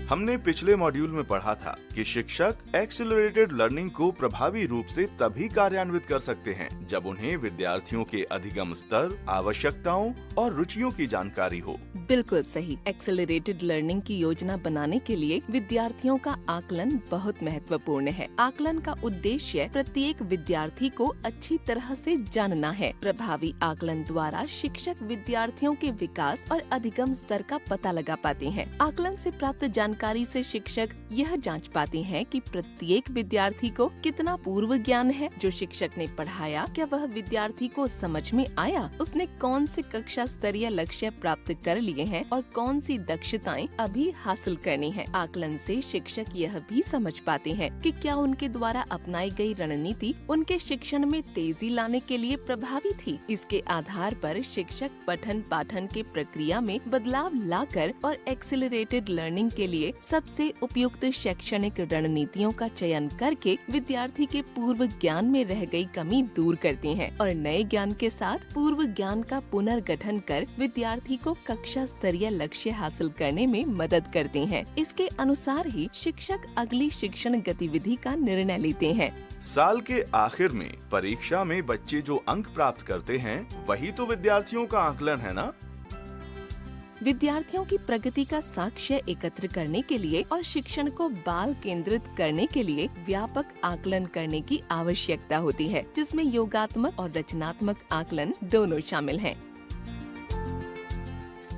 हमने पिछले मॉड्यूल में पढ़ा था कि शिक्षक एक्सेलरेटेड लर्निंग को प्रभावी रूप से तभी कार्यान्वित कर सकते हैं जब उन्हें विद्यार्थियों के अधिगम स्तर, आवश्यकताओं और रुचियों की जानकारी हो। बिल्कुल सही। एक्सेलरेटेड लर्निंग की योजना बनाने के लिए विद्यार्थियों का आकलन बहुत महत्वपूर्ण है। आकलन का उद्देश्य प्रत्येक विद्यार्थी को अच्छी तरह से जानना है। प्रभावी आकलन द्वारा शिक्षक विद्यार्थियों के विकास और अधिगम स्तर का पता लगा पाते हैं। आकलन से प्राप्त जानकारी से शिक्षक यह जांच पाते हैं कि प्रत्येक विद्यार्थी को कितना पूर्व ज्ञान है। जो शिक्षक ने पढ़ाया क्या वह विद्यार्थी को समझ में आया, उसने कौन से कक्षा स्तरीय लक्ष्य प्राप्त कर लिए हैं और कौन सी दक्षताएं अभी हासिल करनी है। आकलन से शिक्षक यह भी समझ पाते हैं कि क्या उनके द्वारा अपनाई गई रणनीति उनके शिक्षण में तेजी लाने के लिए प्रभावी थी। इसके आधार पर शिक्षक पठन पाठन के प्रक्रिया में बदलाव लाकर और एक्सेलरेटेड लर्निंग के लिए सबसे उपयुक्त शैक्षणिक रणनीतियों का चयन करके विद्यार्थी के पूर्व ज्ञान में रह गई कमी दूर करते हैं और नए ज्ञान के साथ पूर्व ज्ञान का पुनर्गठन कर विद्यार्थी को कक्षा स्तरीय लक्ष्य हासिल करने में मदद करते हैं। इसके अनुसार ही शिक्षक अगली शिक्षण गतिविधि का निर्णय लेते हैं। साल के आखिर में परीक्षा में बच्चे जो अंक प्राप्त करते हैं वही तो विद्यार्थियों का आकलन है ना। विद्यार्थियों की प्रगति का साक्ष्य एकत्र करने के लिए और शिक्षण को बाल केंद्रित करने के लिए व्यापक आकलन करने की आवश्यकता होती है, जिसमें योगात्मक और रचनात्मक आकलन दोनों शामिल हैं।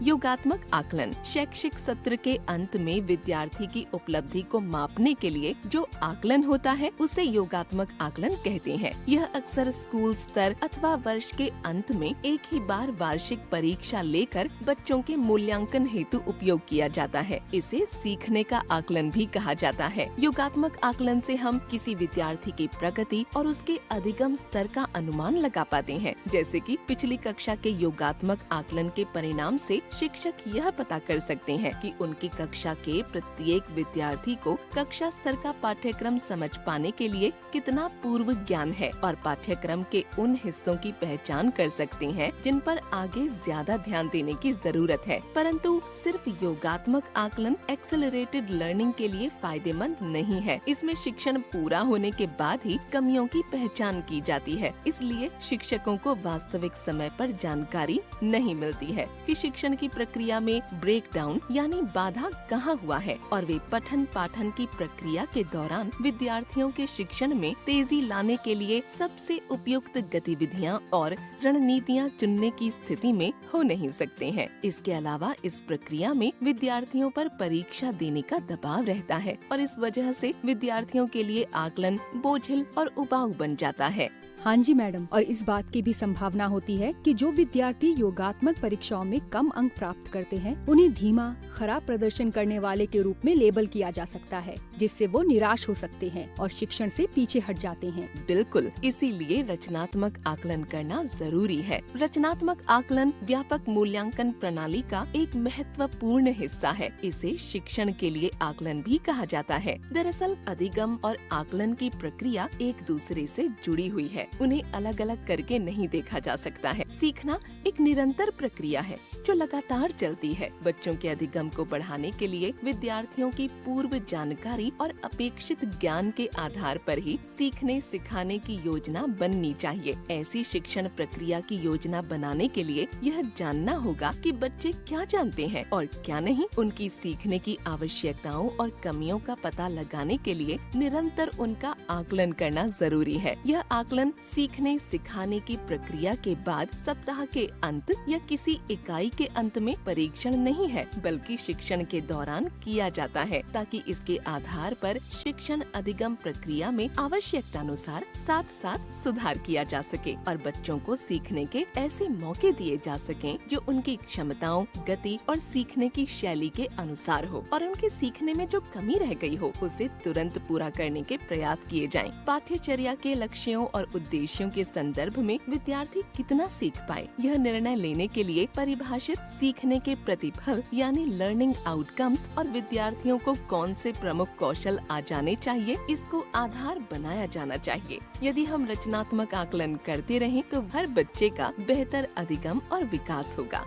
योगात्मक आकलन शैक्षिक सत्र के अंत में विद्यार्थी की उपलब्धि को मापने के लिए जो आकलन होता है उसे योगात्मक आकलन कहते हैं। यह अक्सर स्कूल स्तर अथवा वर्ष के अंत में एक ही बार वार्षिक परीक्षा लेकर बच्चों के मूल्यांकन हेतु उपयोग किया जाता है। इसे सीखने का आकलन भी कहा जाता है। योगात्मक आकलन से हम किसी विद्यार्थी की प्रगति और उसके अधिगम स्तर का अनुमान लगा पाते हैं। जैसे कि पिछली कक्षा के योगात्मक आकलन के परिणाम से शिक्षक यह पता कर सकते हैं कि उनकी कक्षा के प्रत्येक विद्यार्थी को कक्षा स्तर का पाठ्यक्रम समझ पाने के लिए कितना पूर्व ज्ञान है और पाठ्यक्रम के उन हिस्सों की पहचान कर सकते हैं जिन पर आगे ज्यादा ध्यान देने की जरूरत है। परंतु सिर्फ योगात्मक आकलन एक्सेलरेटेड लर्निंग के लिए फायदेमंद नहीं है। इसमें शिक्षण पूरा होने के बाद ही कमियों की पहचान की जाती है। इसलिए शिक्षकों को वास्तविक समय पर जानकारी नहीं मिलती है कि शिक्षण की प्रक्रिया में ब्रेक डाउन यानी बाधा कहाँ हुआ है और वे पठन पाठन की प्रक्रिया के दौरान विद्यार्थियों के शिक्षण में तेजी लाने के लिए सबसे उपयुक्त गतिविधियाँ और रणनीतियाँ चुनने की स्थिति में हो नहीं सकते हैं। इसके अलावा इस प्रक्रिया में विद्यार्थियों पर परीक्षा देने का दबाव रहता है और इस वजह से विद्यार्थियों के लिए आकलन बोझिल और उबाऊ बन जाता है। हाँ जी मैडम, और इस बात की भी संभावना होती है कि जो विद्यार्थी योगात्मक परीक्षाओं में कम अंक प्राप्त करते हैं उन्हें धीमा, खराब प्रदर्शन करने वाले के रूप में लेबल किया जा सकता है, जिससे वो निराश हो सकते हैं और शिक्षण से पीछे हट जाते हैं। बिल्कुल, इसीलिए रचनात्मक आकलन करना जरूरी है। रचनात्मक आकलन व्यापक मूल्यांकन प्रणाली का एक महत्वपूर्ण हिस्सा है। इसे शिक्षण के लिए आकलन भी कहा जाता है। दरअसल अधिगम और आकलन की प्रक्रिया एक दूसरे से जुड़ी हुई है। उन्हें अलग अलग करके नहीं देखा जा सकता है। सीखना एक निरंतर प्रक्रिया है जो लगातार चलती है। बच्चों के अधिगम को बढ़ाने के लिए विद्यार्थियों की पूर्व जानकारी और अपेक्षित ज्ञान के आधार पर ही सीखने सिखाने की योजना बननी चाहिए। ऐसी शिक्षण प्रक्रिया की योजना बनाने के लिए यह जानना होगा कि बच्चे क्या जानते हैं और क्या नहीं। उनकी सीखने की आवश्यकताओं और कमियों का पता लगाने के लिए निरंतर उनका आकलन करना जरूरी है। यह आकलन सीखने सिखाने की प्रक्रिया के बाद सप्ताह के अंत या किसी इकाई के अंत में परीक्षण नहीं है, बल्कि शिक्षण के दौरान किया जाता है, ताकि इसके आधार पर शिक्षण अधिगम प्रक्रिया में आवश्यकतानुसार साथ साथ सुधार किया जा सके और बच्चों को सीखने के ऐसे मौके दिए जा सकें जो उनकी क्षमताओं, गति और सीखने की शैली के अनुसार हो और उनके सीखने में जो कमी रह गई हो उसे तुरंत पूरा करने के प्रयास किए जाएं। पाठ्यचर्या के लक्ष्यों और उद्देश्यों के संदर्भ में विद्यार्थी कितना सीख पाए, यह निर्णय लेने के लिए परिभाषित सीखने के प्रतिफल यानी लर्निंग आउटकम्स और विद्यार्थियों को कौन से प्रमुख कौशल आ जाने चाहिए, इसको आधार बनाया जाना चाहिए। यदि हम रचनात्मक आकलन करते रहें तो हर बच्चे का बेहतर अधिगम और विकास होगा।